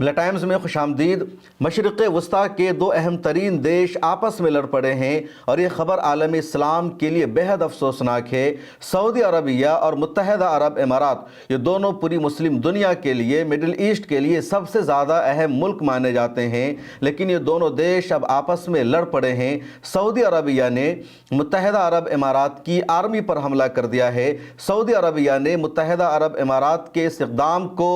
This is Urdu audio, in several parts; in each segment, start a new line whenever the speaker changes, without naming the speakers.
بلا ٹائمز میں خوش آمدید۔ مشرق وسطیٰ کے دو اہم ترین دیش آپس میں لڑ پڑے ہیں اور یہ خبر عالم اسلام کے لیے بہت افسوسناک ہے۔ سعودی عربیہ اور متحدہ عرب امارات، یہ دونوں پوری مسلم دنیا کے لیے، مڈل ایسٹ کے لیے سب سے زیادہ اہم ملک مانے جاتے ہیں، لیکن یہ دونوں دیش اب آپس میں لڑ پڑے ہیں۔ سعودی عربیہ نے متحدہ عرب امارات کی آرمی پر حملہ کر دیا ہے۔ سعودی عربیہ نے متحدہ عرب امارات کے اس اقدام کو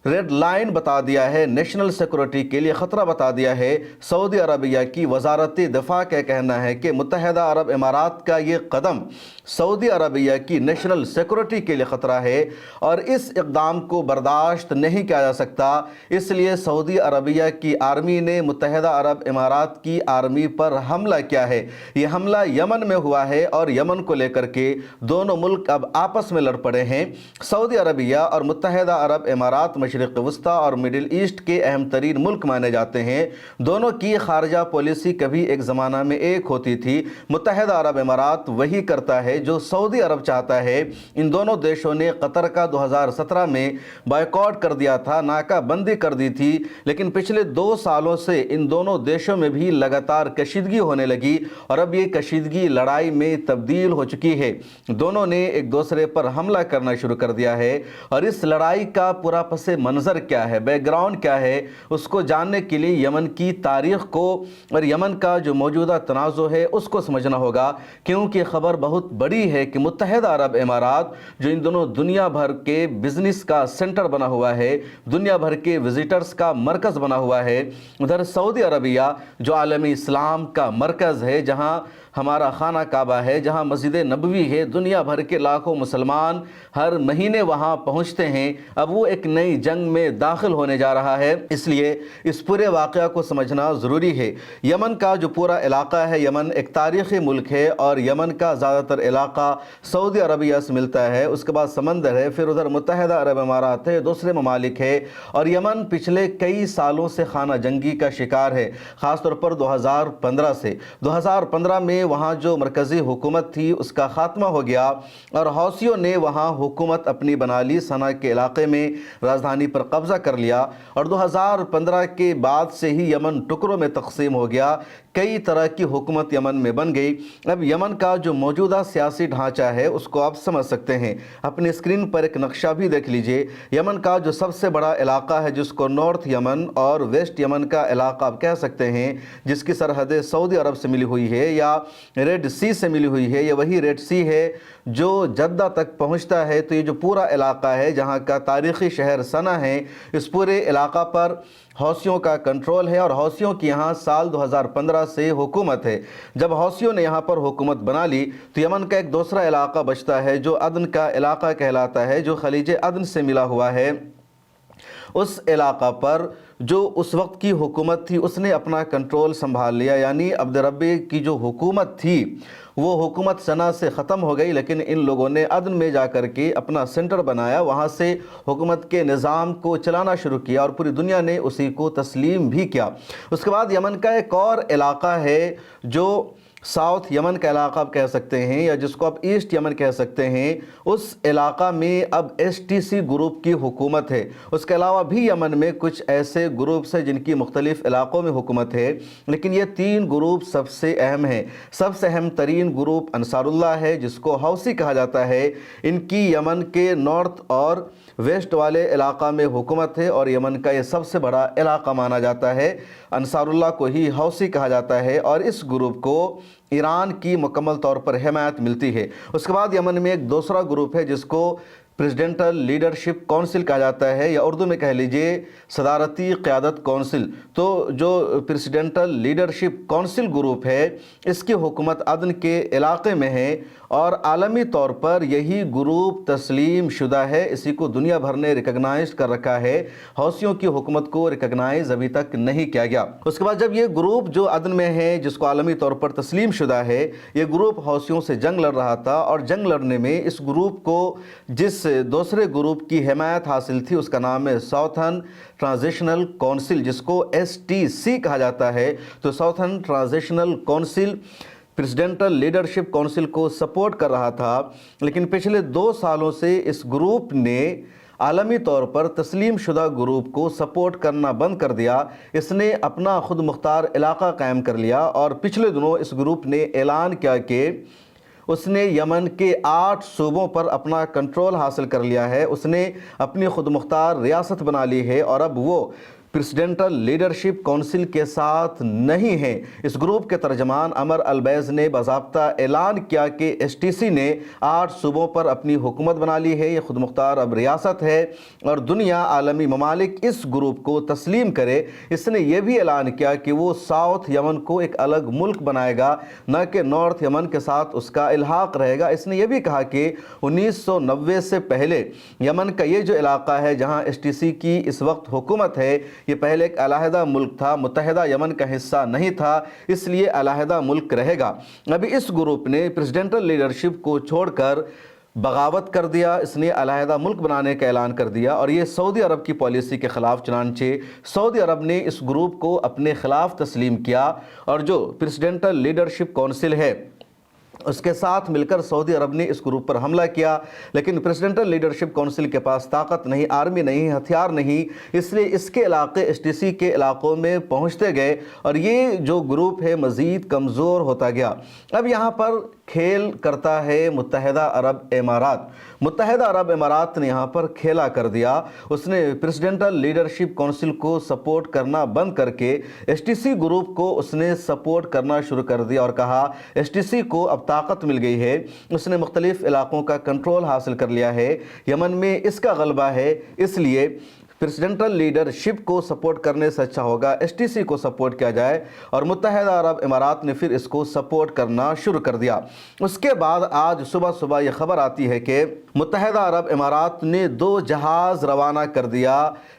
ریڈ لائن بتا دیا ہے، نیشنل سیکورٹی کے لیے خطرہ بتا دیا ہے۔ سعودی عربیہ کی وزارت دفاع کا کہنا ہے کہ متحدہ عرب امارات کا یہ قدم سعودی عربیہ کی نیشنل سیکورٹی کے لیے خطرہ ہے اور اس اقدام کو برداشت نہیں کیا جا سکتا۔ اس لیے سعودی عربیہ کی آرمی نے متحدہ عرب امارات کی آرمی پر حملہ کیا ہے۔ یہ حملہ یمن میں ہوا ہے اور یمن کو لے کر کے دونوں ملک اب آپس میں لڑ پڑے ہیں۔ سعودی عربیہ اور متحدہ عرب امارات مشرق وسطیٰ اور مڈل ایسٹ کے اہم ترین ملک مانے جاتے ہیں۔ دونوں کی خارجہ پالیسی کبھی ایک زمانہ میں ایک ہوتی تھی۔ متحدہ عرب امارات وہی کرتا ہے جو سعودی عرب چاہتا ہے۔ ان دونوں دیشوں نے قطر کا 2017 میں بائیکاٹ کر دیا تھا، ناکہ بندی کر دی تھی، لیکن پچھلے 2 سالوں سے ان دونوں دیشوں میں بھی لگاتار کشیدگی ہونے لگی اور اب یہ کشیدگی لڑائی میں تبدیل ہو چکی ہے۔ دونوں نے ایک دوسرے پر حملہ کرنا شروع کر دیا ہے اور اس لڑائی کا پورا پس منظر کیا ہے، بیک گراؤنڈ کیا ہے، اس کو جاننے کے لیے یمن کی تاریخ کو اور یمن کا جو موجودہ تنازع ہے اس کو سمجھنا ہوگا، کیونکہ خبر بہت بڑی ہے کہ متحدہ عرب امارات جو ان دونوں دنیا بھر کے بزنس کا سینٹر بنا ہوا ہے، دنیا بھر کے وزیٹرز کا مرکز بنا ہوا ہے، ادھر سعودی عربیہ جو عالمی اسلام کا مرکز ہے، جہاں ہمارا خانہ کعبہ ہے، جہاں مسجد نبوی ہے، دنیا بھر کے لاکھوں مسلمان ہر مہینے وہاں پہنچتے ہیں، اب وہ ایک نئی جنگ میں داخل ہونے جا رہا ہے۔ اس لیے اس پورے واقعہ کو سمجھنا ضروری ہے۔ یمن کا جو پورا علاقہ ہے، یمن ایک تاریخی ملک ہے اور یمن کا زیادہ تر علاقہ سعودی عربیہ سے ملتا ہے، اس کے بعد سمندر ہے، پھر ادھر متحدہ عرب امارات ہے، دوسرے ممالک ہے، اور یمن پچھلے کئی سالوں سے خانہ جنگی کا شکار ہے، خاص طور پر 2015 سے۔ 2015 میں وہاں جو مرکزی حکومت تھی اس کا خاتمہ ہو گیا اور حوثیوں نے وہاں حکومت اپنی بنا لی، صنعاء کے علاقے میں راجدھانی پر قبضہ کر لیا اور 2015 کے بعد سے ہی یمن ٹکڑوں میں تقسیم ہو گیا، کئی طرح کی حکومت یمن میں بن گئی۔ اب یمن کا جو موجودہ سیاسی ڈھانچہ ہے اس کو آپ سمجھ سکتے ہیں، اپنی اسکرین پر ایک نقشہ بھی دیکھ لیجئے۔ یمن کا جو سب سے بڑا علاقہ ہے جس کو نارتھ یمن اور ویسٹ یمن کا علاقہ آپ کہہ سکتے ہیں، جس کی سرحدیں سعودی عرب سے ملی ہوئی ہے یا ریڈ سی سے ملی ہوئی ہے، یہ وہی ریڈ سی ہے جو جدہ تک پہنچتا ہے، تو یہ جو پورا علاقہ ہے جہاں کا تاریخی شہر صنعاء ہے، اس پورے علاقہ پر حوثیوں کا کنٹرول ہے اور حوثیوں کی یہاں سال 2015 سے حکومت ہے۔ جب حوثیوں نے یہاں پر حکومت بنا لی تو یمن کا ایک دوسرا علاقہ بچتا ہے جو عدن کا علاقہ کہلاتا ہے، جو خلیج عدن سے ملا ہوا ہے۔ اس علاقہ پر جو اس وقت کی حکومت تھی اس نے اپنا کنٹرول سنبھال لیا، یعنی عبد ربی کی جو حکومت تھی وہ حکومت صنعاء سے ختم ہو گئی، لیکن ان لوگوں نے عدن میں جا کر کے اپنا سینٹر بنایا، وہاں سے حکومت کے نظام کو چلانا شروع کیا اور پوری دنیا نے اسی کو تسلیم بھی کیا۔ اس کے بعد یمن کا ایک اور علاقہ ہے جو ساؤتھ یمن کا علاقہ آپ کہہ سکتے ہیں یا جس کو آپ ایسٹ یمن کہہ سکتے ہیں، اس علاقہ میں اب ایس ٹی سی گروپ کی حکومت ہے۔ اس کے علاوہ بھی یمن میں کچھ ایسے گروپس ہیں جن کی مختلف علاقوں میں حکومت ہے، لیکن یہ 3 گروپ سب سے اہم ہیں۔ سب سے اہم ترین گروپ انصار اللہ ہے جس کو حوثی کہا جاتا ہے، ان کی یمن کے نارتھ اور ویسٹ والے علاقہ میں حکومت ہے اور یمن کا یہ سب سے بڑا علاقہ مانا جاتا ہے، انصار اللہ کو ہی حوثی کہا جاتا ہے اور اس گروپ کو ایران کی مکمل طور پر حمایت ملتی ہے۔ اس کے بعد یمن میں ایک دوسرا گروپ ہے جس کو پریزیڈنٹل لیڈرشپ کونسل کہا جاتا ہے یا اردو میں کہہ لیجئے صدارتی قیادت کونسل۔ تو جو پریزیڈنٹل لیڈرشپ کونسل گروپ ہے اس کی حکومت عدن کے علاقے میں ہے اور عالمی طور پر یہی گروپ تسلیم شدہ ہے، اسی کو دنیا بھر نے ریکگنائز کر رکھا ہے، حوثیوں کی حکومت کو ریکگنائز ابھی تک نہیں کیا گیا۔ اس کے بعد جب یہ گروپ جو عدن میں ہے جس کو عالمی طور پر تسلیم شدہ ہے، یہ گروپ حوثیوں سے جنگ لڑ رہا تھا اور جنگ لڑنے میں اس گروپ کو جس دوسرے گروپ کی حمایت حاصل تھی اس کا نام ہے ساؤتھرن ٹرانزیشنل کونسل، جس کو ایس ٹی سی کہا جاتا ہے۔ تو ساؤتھرن ٹرانزیشنل کونسل پریزیڈنٹل لیڈرشپ کونسل کو سپورٹ کر رہا تھا، لیکن پچھلے 2 سالوں سے اس گروپ نے عالمی طور پر تسلیم شدہ گروپ کو سپورٹ کرنا بند کر دیا۔ اس نے اپنا خود مختار علاقہ قائم کر لیا اور پچھلے دنوں اس گروپ نے اعلان کیا کہ اس نے یمن کے 8 صوبوں پر اپنا کنٹرول حاصل کر لیا ہے۔ اس نے اپنی خود مختار ریاست بنا لی ہے اور اب وہ پریسیڈنٹل لیڈرشپ کونسل کے ساتھ نہیں ہیں۔ اس گروپ کے ترجمان عمر البیض نے باضابطہ اعلان کیا کہ ایس ٹی سی نے 8 صوبوں پر اپنی حکومت بنا لی ہے، یہ خود مختار اب ریاست ہے اور دنیا عالمی ممالک اس گروپ کو تسلیم کرے۔ اس نے یہ بھی اعلان کیا کہ وہ ساؤتھ یمن کو ایک الگ ملک بنائے گا، نہ کہ نارتھ یمن کے ساتھ اس کا الحاق رہے گا۔ اس نے یہ بھی کہا کہ 1990 سے پہلے یمن کا یہ جو علاقہ ہے جہاں ایس ٹی سی کی اس وقت حکومت ہے، یہ پہلے ایک علیحدہ ملک تھا، متحدہ یمن کا حصہ نہیں تھا، اس لیے علیحدہ ملک رہے گا۔ ابھی اس گروپ نے پریسیڈنٹل لیڈرشپ کو چھوڑ کر بغاوت کر دیا، اس نے علیحدہ ملک بنانے کا اعلان کر دیا اور یہ سعودی عرب کی پالیسی کے خلاف، چنانچہ سعودی عرب نے اس گروپ کو اپنے خلاف تسلیم کیا اور جو پریسیڈنٹل لیڈرشپ کونسل ہے اس کے ساتھ مل کر سعودی عرب نے اس گروپ پر حملہ کیا، لیکن پریسیڈنٹل لیڈرشپ کونسل کے پاس طاقت نہیں، آرمی نہیں، ہتھیار نہیں، اس لیے اس کے علاقے ایس ٹی سی کے علاقوں میں پہنچتے گئے اور یہ جو گروپ ہے مزید کمزور ہوتا گیا۔ اب یہاں پر کھیل کرتا ہے متحدہ عرب امارات۔ متحدہ عرب امارات نے یہاں پر کھیلا کر دیا، اس نے پریسیڈنٹل لیڈرشپ کونسل کو سپورٹ کرنا بند کر کے ایس ٹی سی گروپ کو اس نے سپورٹ کرنا شروع کر دیا اور کہا ایس ٹی سی کو اب طاقت مل گئی ہے، اس نے مختلف علاقوں کا کنٹرول حاصل کر لیا ہے، یمن میں اس کا غلبہ ہے، اس لیے پریسیڈنٹل لیڈرشپ کو سپورٹ کرنے سے اچھا ہوگا ایس ٹی سی کو سپورٹ کیا جائے، اور متحدہ عرب امارات نے پھر اس کو سپورٹ کرنا شروع کر دیا۔ اس کے بعد آج صبح یہ خبر آتی ہے کہ متحدہ عرب امارات نے 2 جہاز روانہ کر دیا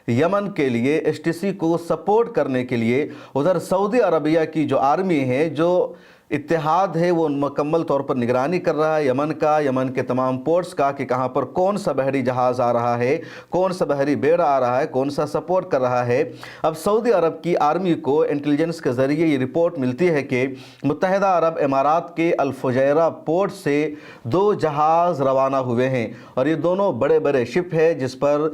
یمن کے لیے ایس ٹی سی کو سپورٹ کرنے کے لیے۔ ادھر سعودی عربیہ کی جو آرمی ہے، جو اتحاد ہے، وہ مکمل طور پر نگرانی کر رہا ہے یمن کے تمام پورٹس کا کہ کہاں پر کون سا بحری جہاز آ رہا ہے، کون سا بحری بیڑا آ رہا ہے، کون سا سپورٹ کر رہا ہے۔ اب سعودی عرب کی آرمی کو انٹیلیجنس کے ذریعے یہ رپورٹ ملتی ہے کہ متحدہ عرب امارات کے الفجیرہ پورٹ سے 2 جہاز روانہ ہوئے ہیں اور یہ دونوں بڑے بڑے شپ ہے جس پر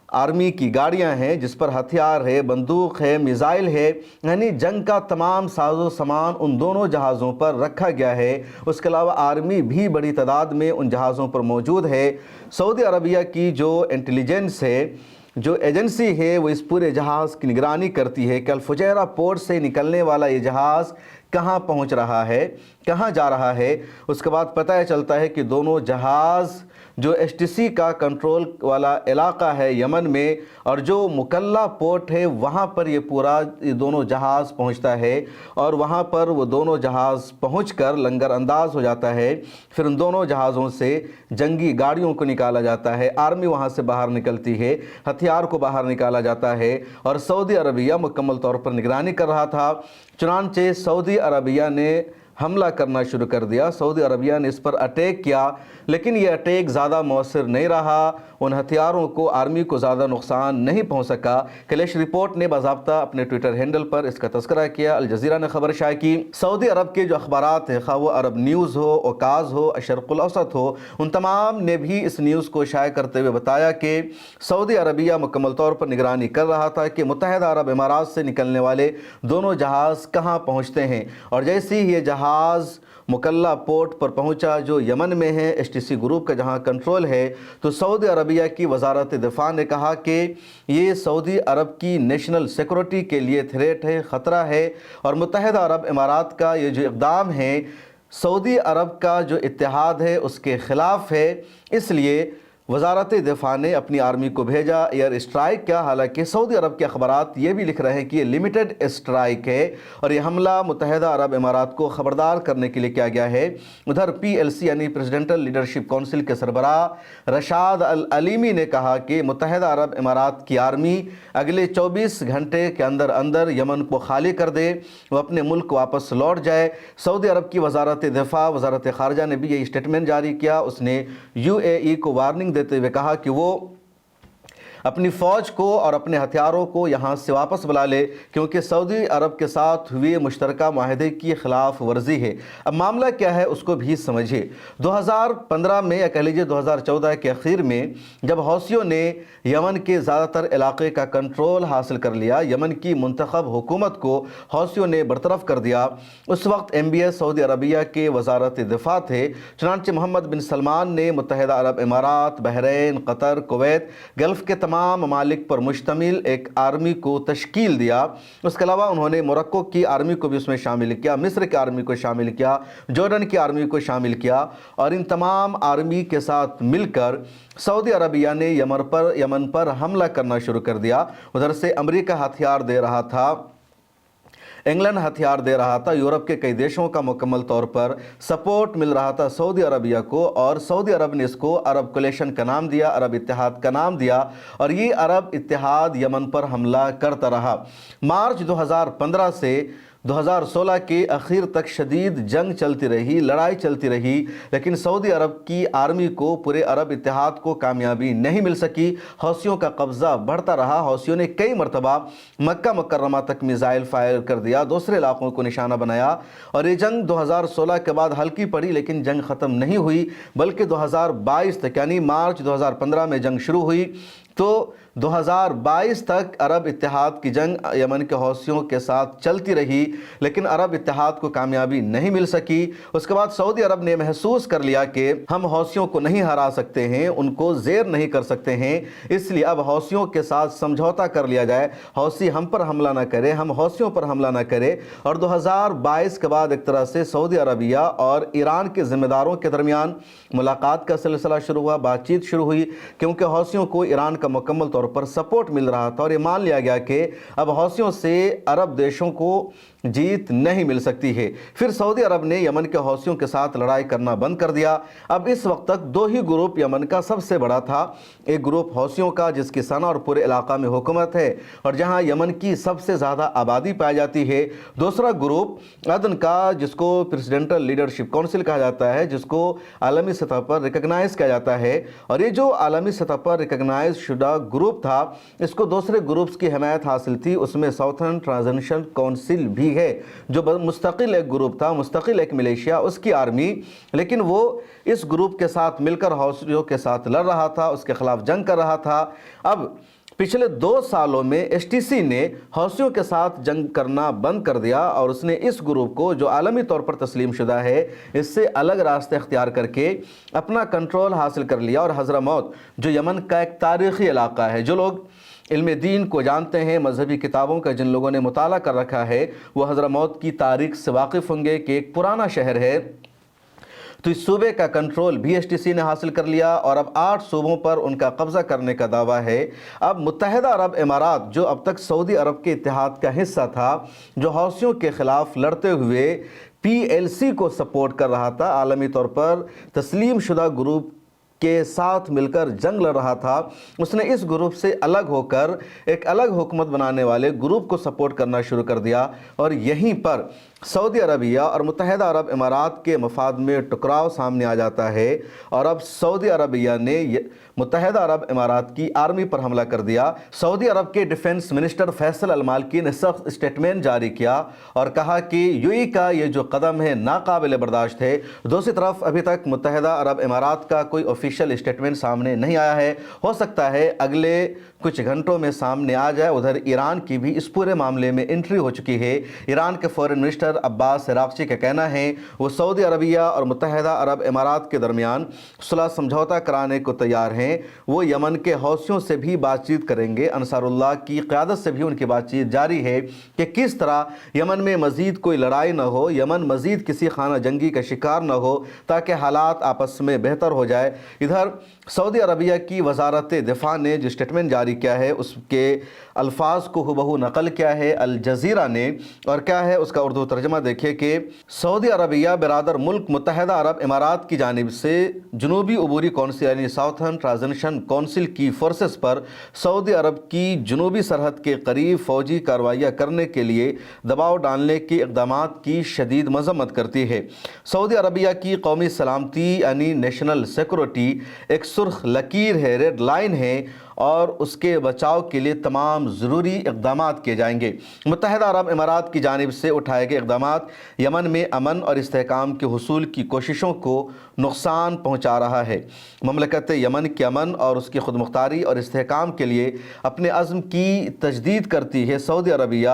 آرمی کی گاڑیاں ہیں، جس پر ہتھیار ہے، بندوق ہے، میزائل ہے، یعنی جنگ کا تمام ساز و سامان ان دونوں جہازوں پر رکھا گیا ہے۔ اس کے علاوہ آرمی بھی بڑی تعداد میں ان جہازوں پر موجود ہے۔ سعودی عربیہ کی جو انٹیلیجنس ہے، جو ایجنسی ہے، وہ اس پورے جہاز کی نگرانی کرتی ہے کہ الفجیرہ پورٹ سے نکلنے والا یہ جہاز کہاں پہنچ رہا ہے، کہاں جا رہا ہے۔ اس کے بعد پتہ چلتا ہے کہ دونوں جہاز جو ایس ٹی سی کا کنٹرول والا علاقہ ہے یمن میں اور جو مکلا پورٹ ہے، وہاں پر یہ دونوں جہاز پہنچتا ہے اور وہاں پر وہ دونوں جہاز پہنچ کر لنگر انداز ہو جاتا ہے۔ پھر ان دونوں جہازوں سے جنگی گاڑیوں کو نکالا جاتا ہے، آرمی وہاں سے باہر نکلتی ہے، ہتھیار کو باہر نکالا جاتا ہے اور سعودی عربیہ مکمل طور پر نگرانی کر رہا تھا۔ چنانچہ سعودی عربیہ نے حملہ کرنا شروع کر دیا، سعودی عربیہ نے اس پر اٹیک کیا، لیکن یہ اٹیک زیادہ مؤثر نہیں رہا، ان ہتھیاروں کو، آرمی کو زیادہ نقصان نہیں پہنچ سکا۔ کلیش رپورٹ نے باضابطہ اپنے ٹویٹر ہینڈل پر اس کا تذکرہ کیا۔ الجزیرہ نے خبر شائع کی، سعودی عرب کے جو اخبارات ہیں، خواہ وہ عرب نیوز ہو، اوکاز ہو، الشرق الاوسط ہو، ان تمام نے بھی اس نیوز کو شائع کرتے ہوئے بتایا کہ سعودی عربیہ مکمل طور پر نگرانی کر رہا تھا کہ متحدہ عرب امارات سے نکلنے والے دونوں جہاز کہاں پہنچتے ہیں، اور جیسے ہی یہ جہاز مکلا پورٹ پر پہنچا جو یمن میں ہے، ایس ٹی سی گروپ کا جہاں کنٹرول ہے، تو سعودی عربیہ کی وزارت دفاع نے کہا کہ یہ سعودی عرب کی نیشنل سیکورٹی کے لیے تھریٹ ہے، خطرہ ہے، اور متحدہ عرب امارات کا یہ جو اقدام ہے سعودی عرب کا جو اتحاد ہے اس کے خلاف ہے۔ اس لیے وزارت دفاع نے اپنی آرمی کو بھیجا ایئر اسٹرائک کیا، حالانکہ سعودی عرب کے اخبارات یہ بھی لکھ رہے ہیں کہ یہ لمیٹڈ اسٹرائک ہے اور یہ حملہ متحدہ عرب امارات کو خبردار کرنے کے لیے کیا گیا ہے۔ ادھر پی ایل سی یعنی پریسیڈنٹل لیڈرشپ کونسل کے سربراہ رشاد العلیمی نے کہا کہ متحدہ عرب امارات کی آرمی اگلے 24 گھنٹے کے اندر اندر یمن کو خالی کر دے، وہ اپنے ملک واپس لوٹ جائے۔ سعودی عرب کی وزارت دفاع، وزارت خارجہ نے بھی یہ اسٹیٹمنٹ جاری کیا، اس نے یو اے ای کو وارننگ دیتے ہوئے کہا کہ وہ اپنی فوج کو اور اپنے ہتھیاروں کو یہاں سے واپس بلا لے، کیونکہ سعودی عرب کے ساتھ ہوئے مشترکہ معاہدے کی خلاف ورزی ہے۔ اب معاملہ کیا ہے اس کو بھی سمجھیے۔ 2015 میں یا کہہ لیجیے 2014 کے اخیر میں جب حوثیوں نے یمن کے زیادہ تر علاقے کا کنٹرول حاصل کر لیا، یمن کی منتخب حکومت کو حوثیوں نے برطرف کر دیا، اس وقت MBS سعودی عربیہ کے وزارت دفاع تھے۔ چنانچہ محمد بن سلمان نے متحدہ عرب امارات، بحرین، قطر، کویت، گلف کے تمام ممالک پر مشتمل ایک آرمی کو تشکیل دیا۔ اس کے علاوہ انہوں نے موروکو کی آرمی کو بھی اس میں شامل کیا، مصر کی آرمی کو شامل کیا، جارڈن کی آرمی کو شامل کیا، اور ان تمام آرمی کے ساتھ مل کر سعودی عربیہ نے یمن پر حملہ کرنا شروع کر دیا۔ ادھر سے امریکہ ہتھیار دے رہا تھا، انگلینڈ ہتھیار دے رہا تھا، یورپ کے کئی دیشوں کا مکمل طور پر سپورٹ مل رہا تھا سعودی عربیہ کو، اور سعودی عرب نے اس کو عرب کولیشن کا نام دیا، عرب اتحاد کا نام دیا، اور یہ عرب اتحاد یمن پر حملہ کرتا رہا۔ مارچ 2015 سے 2016 کے اخیر تک شدید جنگ چلتی رہی، لڑائی چلتی رہی، لیکن سعودی عرب کی آرمی کو، پورے عرب اتحاد کو کامیابی نہیں مل سکی۔ حوثیوں کا قبضہ بڑھتا رہا، حوثیوں نے کئی مرتبہ مکہ مکرمہ تک میزائل فائر کر دیا، دوسرے علاقوں کو نشانہ بنایا، اور یہ جنگ 2016 کے بعد ہلکی پڑی، لیکن جنگ ختم نہیں ہوئی، بلکہ 2022 تک، یعنی مارچ 2015 میں جنگ شروع ہوئی تو 2022 تک عرب اتحاد کی جنگ یمن کے حوثیوں کے ساتھ چلتی رہی، لیکن عرب اتحاد کو کامیابی نہیں مل سکی۔ اس کے بعد سعودی عرب نے محسوس کر لیا کہ ہم حوثیوں کو نہیں ہرا سکتے ہیں، ان کو زیر نہیں کر سکتے ہیں، اس لیے اب حوثیوں کے ساتھ سمجھوتا کر لیا جائے، حوثی ہم پر حملہ نہ کرے، ہم حوثیوں پر حملہ نہ کرے۔ اور 2022 کے بعد ایک طرح سے سعودی عربیہ اور ایران کے ذمہ داروں کے درمیان ملاقات کا سلسلہ شروع ہوا، بات چیت شروع ہوئی، کیونکہ حوثیوں کو ایران کا مکمل طور پر سپورٹ مل رہا تھا، اور یہ مان لیا گیا کہ اب حوثیوں سے عرب دیشوں کو جیت نہیں مل سکتی ہے۔ پھر سعودی عرب نے یمن کے حوثیوں کے ساتھ لڑائی کرنا بند کر دیا۔ اب اس وقت تک دو ہی گروپ یمن کا سب سے بڑا تھا، ایک گروپ حوثیوں کا جس کی صنعا اور پورے علاقہ میں حکومت ہے اور جہاں یمن کی سب سے زیادہ آبادی پائی جاتی ہے، دوسرا گروپ عدن کا جس کو پریزیڈنٹل لیڈرشپ کونسل کہا جاتا ہے، جس کو عالمی سطح پر ریکگنائز کیا جاتا ہے، اور یہ جو عالمی سطح پر ریکگنائز شدہ گروپ تھا، اس کو دوسرے گروپس کی حمایت حاصل تھی، اس میں ساؤتھرن ٹرانزیشن کونسل بھی ہے جو مستقل ایک گروپ تھا، مستقل ایک ملیشیا، اس کی آرمی، لیکن وہ اس گروپ کے ساتھ مل کر حوثیوں کے ساتھ لڑ رہا تھا، اس کے خلاف جنگ کر رہا تھا۔ اب پچھلے 2 سالوں میں STC نے حوثیوں کے ساتھ جنگ کرنا بند کر دیا، اور اس نے اس گروپ کو جو عالمی طور پر تسلیم شدہ ہے، اس سے الگ راستے اختیار کر کے اپنا کنٹرول حاصل کر لیا، اور حضرموت جو یمن کا ایک تاریخی علاقہ ہے، جو لوگ علم دین کو جانتے ہیں، مذہبی کتابوں کا جن لوگوں نے مطالعہ کر رکھا ہے، وہ حضرموت کی تاریخ سے واقف ہوں گے کہ ایک پرانا شہر ہے۔ تو اس صوبے کا کنٹرول بھی STC نے حاصل کر لیا، اور اب 8 صوبوں پر ان کا قبضہ کرنے کا دعویٰ ہے۔ اب متحدہ عرب امارات جو اب تک سعودی عرب کے اتحاد کا حصہ تھا، جو حوثیوں کے خلاف لڑتے ہوئے PLC کو سپورٹ کر رہا تھا، عالمی طور پر تسلیم شدہ گروپ کے ساتھ مل کر جنگ لڑ رہا تھا، اس نے اس گروپ سے الگ ہو کر ایک الگ حکومت بنانے والے گروپ کو سپورٹ کرنا شروع کر دیا، اور یہیں پر سعودی عربیہ اور متحدہ عرب امارات کے مفاد میں ٹکراؤ سامنے آ جاتا ہے، اور اب سعودی عربیہ نے متحدہ عرب امارات کی آرمی پر حملہ کر دیا۔ سعودی عرب کے ڈیفنس منسٹر فیصل المالکی نے سخت اسٹیٹمنٹ جاری کیا اور کہا کہ UAE کا یہ جو قدم ہے ناقابل برداشت ہے۔ دوسری طرف ابھی تک متحدہ عرب امارات کا کوئی آفیشیل اسٹیٹمنٹ سامنے نہیں آیا ہے، ہو سکتا ہے اگلے کچھ گھنٹوں میں سامنے آ جائے۔ ادھر ایران کی بھی اس پورے معاملے میں انٹری ہو چکی ہے۔ ایران کے فورن منسٹر عباس عراقچی کا کہنا ہے وہ سعودی عربیہ اور متحدہ عرب امارات کے درمیان صلح سمجھوتا کرانے کو تیار ہیں، وہ یمن کے حوثیوں سے بھی بات چیت کریں گے، انصار اللہ کی قیادت سے بھی ان کی بات چیت جاری ہے کہ کس طرح یمن میں مزید کوئی لڑائی نہ ہو، یمن مزید کسی خانہ جنگی کا شکار نہ ہو، تاکہ حالات آپس میں بہتر ہو جائے۔ ادھر سعودی عربیہ کی وزارت دفاع نے جو اسٹیٹمنٹ جاری کیا ہے اس کے الفاظ کو ہبہو نقل کیا ہے الجزیرہ نے، اور کیا ہے اس کا اردو ترجمہ دیکھیں کہ سعودی عربیہ برادر ملک متحدہ عرب امارات کی جانب سے جنوبی عبوری کونسل یعنی ساؤتھرن ٹرانزیشن کونسل کی فورسز پر سعودی عرب کی جنوبی سرحد کے قریب فوجی کارروائیاں کرنے کے لیے دباؤ ڈالنے کے اقدامات کی شدید مذمت کرتی ہے۔ سعودی عربیہ کی قومی سلامتی یعنی نیشنل سیکورٹی ایک سرخ لکیر ہے، ریڈ لائن ہے، اور اس کے بچاؤ کے لیے تمام ضروری اقدامات کیے جائیں گے۔ متحدہ عرب امارات کی جانب سے اٹھائے گئے اقدامات یمن میں امن اور استحکام کے حصول کی کوششوں کو نقصان پہنچا رہا ہے۔ مملکت یمن کے امن اور اس کی خود مختاری اور استحکام کے لیے اپنے عزم کی تجدید کرتی ہے سعودی عربیہ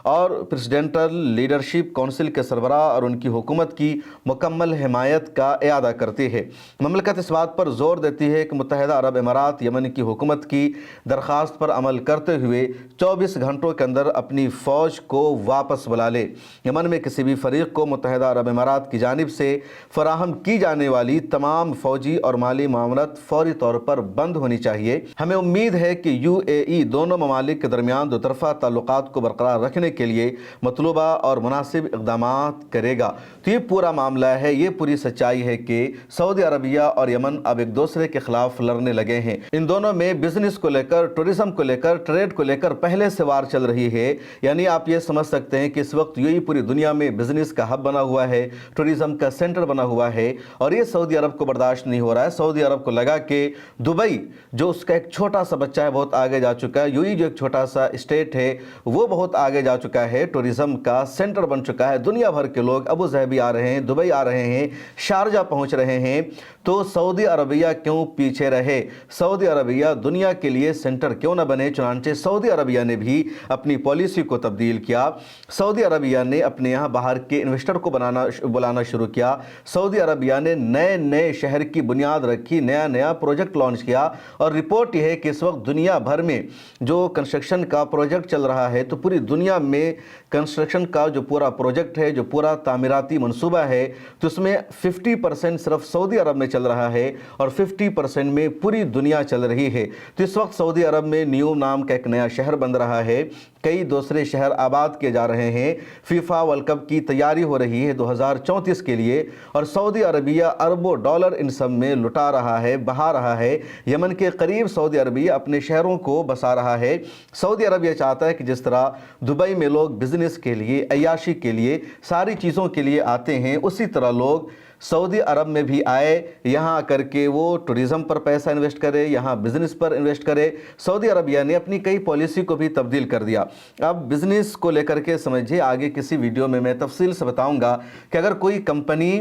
اور پریزیڈنٹل لیڈرشپ کونسل کے سربراہ اور ان کی حکومت کی مکمل حمایت کا اعادہ کرتی ہے۔ مملکت اس بات پر زور دیتی ہے کہ متحدہ عرب امارات یمن کی حکومت کی درخواست پر عمل کرتے ہوئے 24 گھنٹوں کے اندر اپنی فوج کو واپس بلا لے۔ یمن میں کسی بھی فریق کو متحدہ عرب امارات کی جانب سے فراہم کی جانے والی تمام فوجی اور مالی معاونت فوری طور پر بند ہونی چاہیے۔ ہمیں امید ہے کہ UAE دونوں ممالک کے درمیان دو طرفہ تعلقات کو برقرار رکھنے کے لیے مطلوبہ اور مناسب اقدامات کرے گا۔ تو یہ پورا معاملہ ہے، یہ پوری سچائی ہے کہ سعودی عربیہ اور یمن اب ایک دوسرے کے خلاف لڑنے لگے ہیں۔ ان دونوں میں بزنس کو لے کر، ٹورزم کو لے کر، ٹریڈ کو لے کر پہلے سے وار چل رہی ہے۔ یعنی آپ یہ سمجھ سکتے ہیں کہ اس وقت UAE پوری دنیا میں بزنس کا ہب بنا ہوا ہے، ٹورزم کا سینٹر بنا ہوا ہے، اور یہ سعودی عرب کو برداشت نہیں ہو رہا ہے۔ سعودی عرب کو لگا کہ دبئی جو اس کا ایک چھوٹا سا بچہ ہے بہت آگے جا چکا ہے، UAE جو ایک چھوٹا سا اسٹیٹ ہے وہ بہت آگے جا چکا ہے، ٹورزم کا سینٹر بن چکا ہے۔ دنیا بھر کے لوگ ابو ظہبی آ رہے ہیں، دبئی آ رہے ہیں، شارجہ پہنچ رہے ہیں، تو سعودی عربیہ کیوں پیچھے رہے؟ سعودی عربیہ دنیا کے لیے سینٹر کیوں نہ بنے؟ چنانچہ سعودی عربیہ نے بھی اپنی پالیسی کو تبدیل کیا۔ سعودی عربیہ نے اپنے یہاں باہر کے انویسٹر کو بلانا شروع کیا۔ سعودی عربیہ نے نئے شہر کی بنیاد رکھی، نیا پروجیکٹ لانچ کیا، اور رپورٹ یہ ہے کہ اس وقت دنیا بھر میں جو کنسٹرکشن کا پروجیکٹ چل رہا ہے، تو پوری دنیا میں کنسٹرکشن کا جو پورا پروجیکٹ ہے، جو پورا تعمیراتی منصوبہ ہے، تو اس میں 50% صرف سعودی عرب میں چل رہا ہے اور 50% میں پوری دنیا چل رہی ہے۔ تو اس وقت سعودی عرب میں نیوم نام کا ایک نیا شہر بن رہا ہے، کئی دوسرے شہر آباد کیے جا رہے ہیں، فیفا ورلڈ کپ کی تیاری ہو رہی ہے 2034 کے لیے، اور سعودی عربیہ اربوں ڈالر ان سب میں لٹا رہا ہے، بہا رہا ہے۔ یمن کے قریب سعودی عربیہ اپنے شہروں کو بسا رہا ہے۔ سعودی عربیہ چاہتا ہے کہ جس طرح دبئی میں لوگ بزنس کے لیے، عیاشی کے لیے، ساری چیزوں کے لیے آتے ہیں، اسی طرح لوگ سعودی عرب میں بھی آئے، یہاں کر کے وہ ٹورزم پر پیسہ انویسٹ کرے، یہاں بزنس پر انویسٹ کرے۔ سعودی عربیہ نے اپنی کئی پالیسی کو بھی تبدیل کر دیا۔ اب بزنس کو لے کر کے سمجھے، آگے کسی ویڈیو میں تفصیل سے بتاؤں گا کہ اگر کوئی کمپنی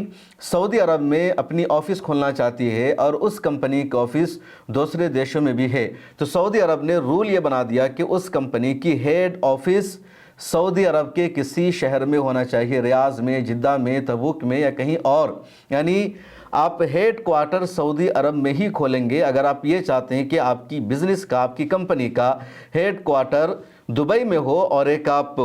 سعودی عرب میں اپنی آفس کھولنا چاہتی ہے اور اس کمپنی کا آفس دوسرے دیشوں میں بھی ہے، تو سعودی عرب نے رول یہ بنا دیا کہ اس کمپنی کی ہیڈ آفس سعودی عرب کے کسی شہر میں ہونا چاہیے، ریاض میں، جدہ میں، تبوک میں یا کہیں اور۔ یعنی آپ ہیڈ کوارٹر سعودی عرب میں ہی کھولیں گے اگر آپ یہ چاہتے ہیں کہ آپ کی بزنس کا، آپ کی کمپنی کا ہیڈ کوارٹر دبئی میں ہو اور ایک آپ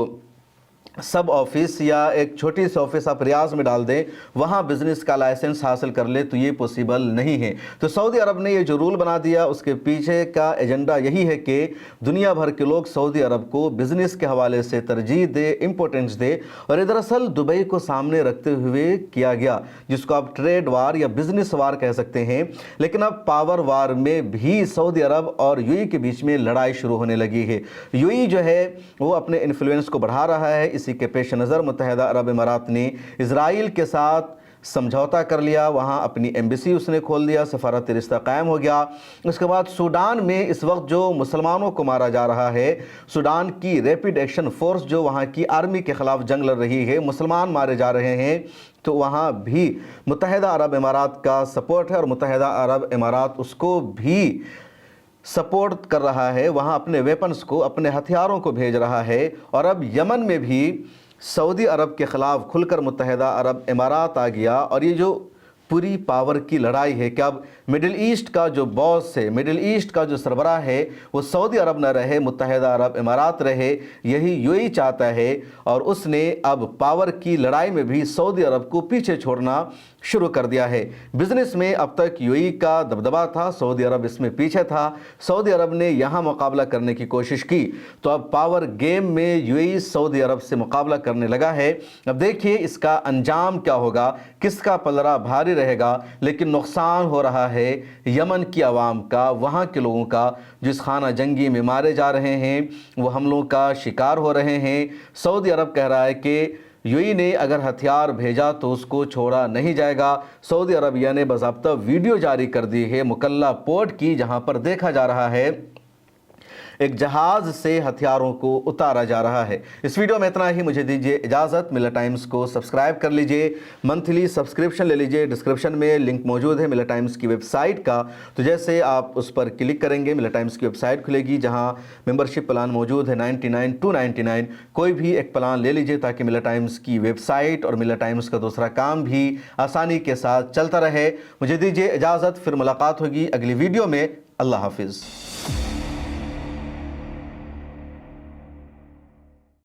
سب آفس یا ایک چھوٹی سی آفس آپ ریاض میں ڈال دیں، وہاں بزنس کا لائسنس حاصل کر لے، تو یہ پوسیبل نہیں ہے۔ تو سعودی عرب نے یہ جو رول بنا دیا، اس کے پیچھے کا ایجنڈا یہی ہے کہ دنیا بھر کے لوگ سعودی عرب کو بزنس کے حوالے سے ترجیح دے، امپورٹنس دے، اور یہ دراصل دبئی کو سامنے رکھتے ہوئے کیا گیا، جس کو آپ ٹریڈ وار یا بزنس وار کہہ سکتے ہیں۔ لیکن اب پاور وار میں بھی سعودی عرب اور UAE کے بیچ میں لڑائی شروع ہونے لگی ہے۔ UAE جو ہے وہ اپنے انفلوئنس کو بڑھا رہا ہے۔ اسی کے پیش نظر متحدہ عرب امارات نے اسرائیل کے ساتھ سمجھوتا کر لیا، وہاں اپنی ایمبیسی اس نے کھول دیا، سفارت رشتہ قائم ہو گیا۔ اس کے بعد سوڈان میں اس وقت جو مسلمانوں کو مارا جا رہا ہے، سوڈان کی ریپڈ ایکشن فورس جو وہاں کی آرمی کے خلاف جنگ لڑ رہی ہے، مسلمان مارے جا رہے ہیں، تو وہاں بھی متحدہ عرب امارات کا سپورٹ ہے، اور متحدہ عرب امارات اس کو بھی سپورٹ کر رہا ہے، وہاں اپنے ویپنز کو، اپنے ہتھیاروں کو بھیج رہا ہے۔ اور اب یمن میں بھی سعودی عرب کے خلاف کھل کر متحدہ عرب امارات آ گیا، اور یہ جو پوری پاور کی لڑائی ہے کہ اب مڈل ایسٹ کا جو باس ہے، مڈل ایسٹ کا جو سربراہ ہے، وہ سعودی عرب نہ رہے، متحدہ عرب امارات رہے، یہی UAE چاہتا ہے، اور اس نے اب پاور کی لڑائی میں بھی سعودی عرب کو پیچھے چھوڑنا شروع کر دیا ہے۔ بزنس میں اب تک UAE کا دبدبہ تھا، سعودی عرب اس میں پیچھے تھا، سعودی عرب نے یہاں مقابلہ کرنے کی کوشش کی، تو اب پاور گیم میں UAE سعودی عرب سے مقابلہ کرنے لگا ہے۔ اب دیکھیے اس کا انجام کیا ہوگا، کس کا پلڑا بھاری رہے گا، لیکن نقصان ہو رہا ہے یمن کی عوام کا، وہاں کے لوگوں کا جو اس خانہ جنگی میں مارے جا رہے ہیں، وہ حملوں کا شکار ہو رہے ہیں۔ سعودی عرب کہہ رہا ہے کہ UAE نے اگر ہتھیار بھیجا تو اس کو چھوڑا نہیں جائے گا۔ سعودی عربیہ نے باضابطہ ویڈیو جاری کر دی ہے مکلا پورٹ کی، جہاں پر دیکھا جا رہا ہے ایک جہاز سے ہتھیاروں کو اتارا جا رہا ہے۔ اس ویڈیو میں اتنا ہی، مجھے دیجیے اجازت۔ ملت ٹائمز کو سبسکرائب کر لیجئے، منتھلی سبسکرپشن لے لیجئے، ڈسکرپشن میں لنک موجود ہے ملت ٹائمز کی ویب سائٹ کا، تو جیسے آپ اس پر کلک کریں گے ملت ٹائمز کی ویب سائٹ کھلے گی جہاں ممبرشپ پلان موجود ہے 99 ٹو 99۔ کوئی بھی ایک پلان لے لیجئے تاکہ ملت ٹائمز کی ویب سائٹ اور ملت ٹائمز کا دوسرا کام بھی آسانی کے ساتھ چلتا رہے۔ مجھے دیجیے اجازت، پھر ملاقات ہوگی اگلی ویڈیو میں۔ اللہ حافظ۔